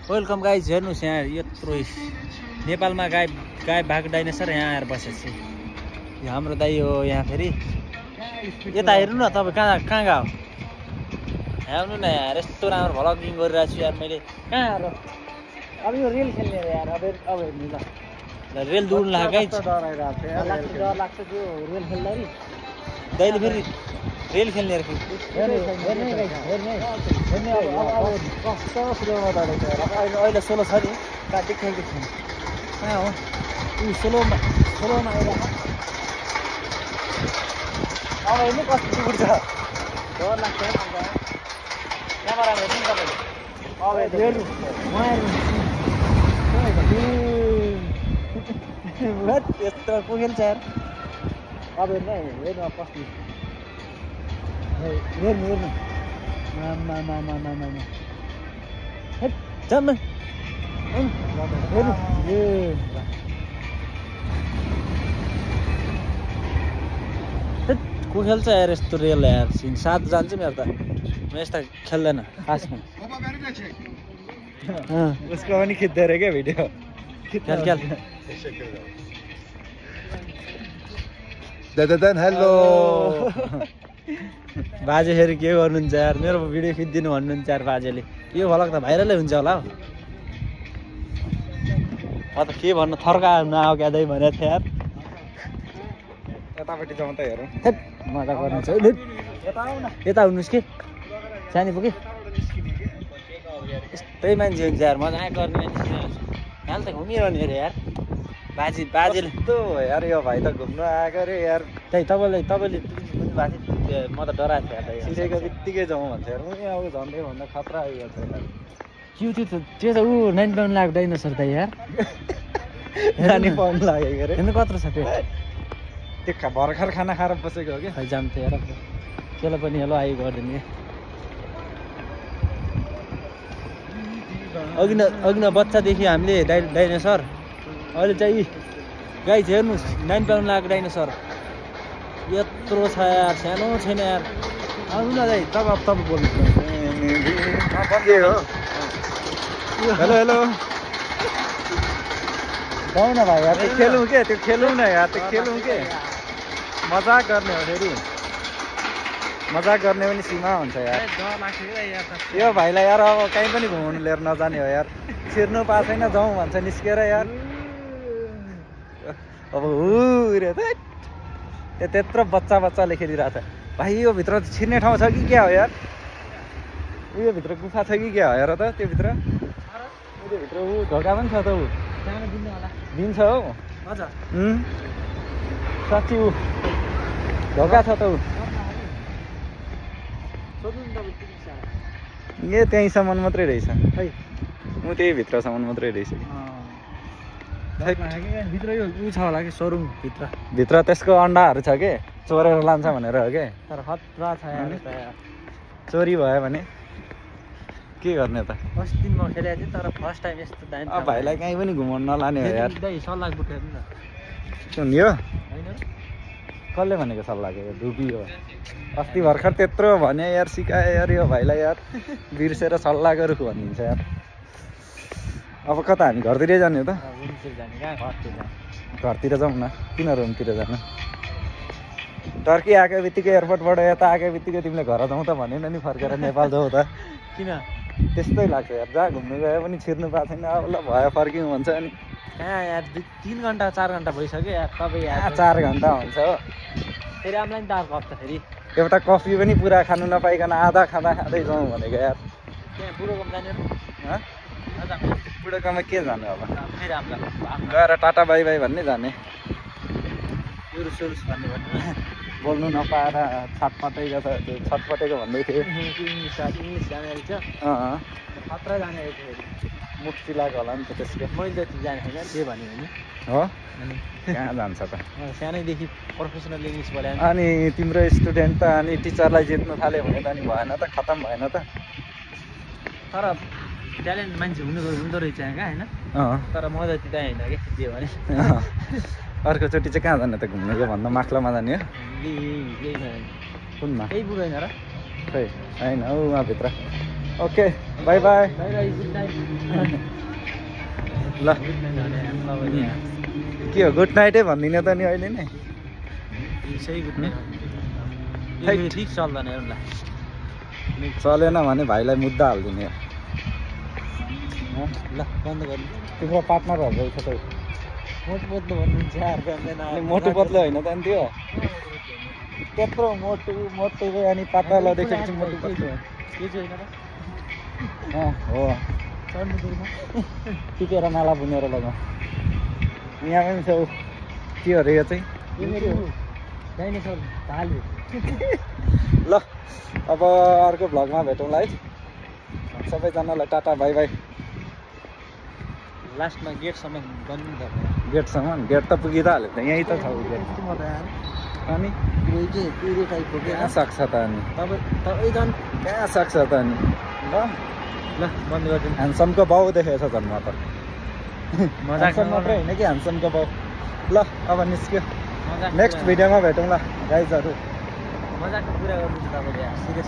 Welcome guys, हेर्नुहोस् यहाँ यत्रो नेपालमा गाई बाघ डाइनोसर यहाँ आएर बसेछ। यो हाम्रो दाइ हो। यहाँ फेरि यता हेर्नु न तपाईँ कहाँ गयो आउनु न यार। यस्तो राम्रो भ्लगिङ गरिरहेको छु यार मैले। कहाँ आएर अब यो रेल खेल्ने यार। अब हेर्नु ल रेल दौड्नु लाग्छ गाइज। डर लाग्छ त्यो रेल खेल्दाखेरि। दाइले फेरि रेल खेल्ने अहिले सोलो छ नि काटी खेल्दै छैन। कहाँ हो सोलोमा आइरहेको अब हेर्नु कस्तो पुग्छ। डर लाग्छ क्यामेरा हेर्नु तपाईँले। अब हेर्नु यस्तो पुगेछ यार। अब हेर्नु कस्तो हेर्नु को खेल्छ यार यस्तो रेल यार। साथ जान्छ मेरो त। म यस्ता खेल्दैन खासमा। उसको पनि खिच्दै रहेछ क्या भिडियो। खेल हेलो बाजे फेरि के गर्नुहुन्छ यार। मेरो भिडियो खिचिदिनु भन्नुहुन्छ यार बाजेले। यो भलक त भाइरलै हुन्छ होला हौ। म त के भन्नु थर्का नआऊ क्या दाइ भनेको थिएँ यार। यतापट्टि जाउँ त हेरौँ। मजा गर्नुहुन्छ यता हुनुहोस् कि सानी पुगे यस्तै मान्छे हुन्छ यार। मजा गर्ने हाल त घुमिरहने अरे यार। बाजेले त यार यो भाइ त घुम्नु आएको अरे यार। त्यही तपाईँले बुझ्नु भएको थियो। म त डराएको थिएँ यार। छिरेको बित्तिकै जाउँ भन्छ यार। अब झन्डै भन्दा खतरा आइगयो त्यो त ऊ 9 पाउन्ड लाग्यो डाइनोसर त यार। नानी पाउनु लाग्यो के अरे। हेर्नु कत्रो छ त्यो भर्खर खाना खाएर बसेको हो कि खै जाम थियो यार। त्यसलाई पनि हेलो आइ गरिदिनु क्या। अघि न बच्चादेखि हामीले डाइनोसर। अहिले चाहिँ गाइज हेर्नुहोस् 9 पाउन्ड लाग्यो डाइनोसर। यत्रो छ यार। सानो छैन यार। आउनु न दाइ तपाईँ बोल्नु के हो। हेलो हेलो गाउँ न भाइ यार। त्यो खेलौँ के त्यो खेलौँ न यार। त्यो खेलौँ के मजाक गर्ने हो फेरि। मजाक गर्ने पनि सीमा हुन्छ यार। यो भाइलाई यार अब कहीँ पनि घुमाउनु लिएर नजाने हो यार। छिर्नु पाएको छैन जाउँ भन्छ निस्केर यार। अब रे त्यत्रो बच्चाले खेलिरहेको छ भाइ। यो भित्र छिर्ने ठाउँ छ कि क्या हो यार। उयो भित्र गुफा छ कि क्या हो हेर त। त्यो भित्र ढोका पनि छ त। ऊ दिन्छ हौ साँच्ची ऊ ढोका छ त। ऊ ए त्यहीँसम्म मात्रै रहेछ खै। म त्यही भित्रसम्म मात्रै रहेछ। भित्र यो ऊ छ होला कि सोरुम भित्र त्यसको अन्डाहरू छ के चोरेर लान्छ भनेर हो के। तर खतरा छ यार। चोरी भयो भने के गर्ने त। फर्स्ट दिन म खेलेको थिएँ तर फर्स्ट टाइम यस्तो दामी। अब भाइलाई कहीँ पनि घुमाउनु नलाने हो यार। सल्लाह बुट्नु न सुन यो होइन कसले भनेको सल्लाहको यो धुपी हो। अस्ति भर्खर त्यत्रो भने यार सिकायो यार यो भाइलाई यार। बिर्सेर सल्लाहको रुख भनिदिन्छ यार। अब कता हामी घरतिरै जाने हो त। घरतिर जाउँ न किन रुमतिर जानु। टर्की आएको बित्तिकै एयरपोर्टबाट यता आएको बित्तिकै तिमीले घर जाउँ त भनेन नि फर्केर नेपाल जाउँ त। किन त्यस्तै लाग्छ यार। जहाँ घुम्नु गयो पनि छिर्नु पाएको छैन। अब ल भयो फर्क्यौँ भन्छ अनि कहाँ यार 3 घन्टा 4 घन्टा भइसक्यो यार। तपाईँ यार 4 घन्टा हुन्छ हो। फेरि आमलाई नि त अर्को हप्ता फेरि एउटा कफी पनि पुरा खानु नपाइकन आधा खाँदै जाउँ भनेको यार। त्यहाँ बुढोकोमा जाने बुढोकोमा के जानु अब। फेरि आमलाई गएर टाटा बाई बाई भन्ने जाने। सुरुस भन्ने बोल्नु नपाएर छटपटेको भन्दै थियो। इङ्ग्लिस जाने रहेछ। खतरा जाने रहेछ फेरि। मुक्ति लाग्यो होला नि त त्यसको। मैले त जाने छैन के भन्यो भने हो कहाँ जान्छ त। सानैदेखि प्रोफेसनल इङ्ग्लिस बोले अनि तिम्रो स्टुडेन्ट त अनि टिचरलाई जित्नु थाल्यो भने त अनि भएन त खतम भएन त। तर ट्यालेन्ट मान्छे हुँदो रहेछ यहाँ कहाँ होइन। तर म जति त होइन कि जे भने। अर्कोचोटि चाहिँ कहाँ जाने त घुम्नु यो भन्दा माक्लामा जाने हो। कुनमा केही बुझ्दैन र खै होइन हौ उहाँभित्र। Okay bye bye good night. ल के हो गुड नाइटै भनिदिने त नि अहिले नै सही गुड नाइट ठिक चल्दैन हेर्नुलाई चलेन भने भाइलाई मुद्दा हालिदिने ल बन्द गर्नु तिम्रो पार्टनरहरू रहेछ त मोटो पत्लो भन्नुहुन्छ अनि मोटो पत्लो होइन त नि त्यो त्यत्रो मोटो अनि पातलो देखेपछि मोटो पत्लो के चाहिँ होइन हो टिपेर नाला बुनेर लगा यहाँ पनि छ के अरे यो चाहिँ डाइनोसर भालु ल अब अर्को भ्लगमा भेटौँला है सबैजनालाई टाटा बाई बाई लास्टमा गेटसम्म बन्नु त गेटसम्म गेट त पुगिरहाल्यो त यहीँ त छ गेट अनि पुरै टाइपको कहाँ सक्छ त अनि तपाईँ झन् कहाँ सक्छ त अनि ल बन्द गरिदिनु ह्यान्डसमको बाउ देखेछ झन् म त मजाक मात्रै होइन कि ह्यान्डसमको बाउ ल अब निस्क्यो नेक्स्ट भिडियोमा भेटौँला गाइजहरू मजाकको कुरा गर्नुहुन्छ तपाईँले सिरियस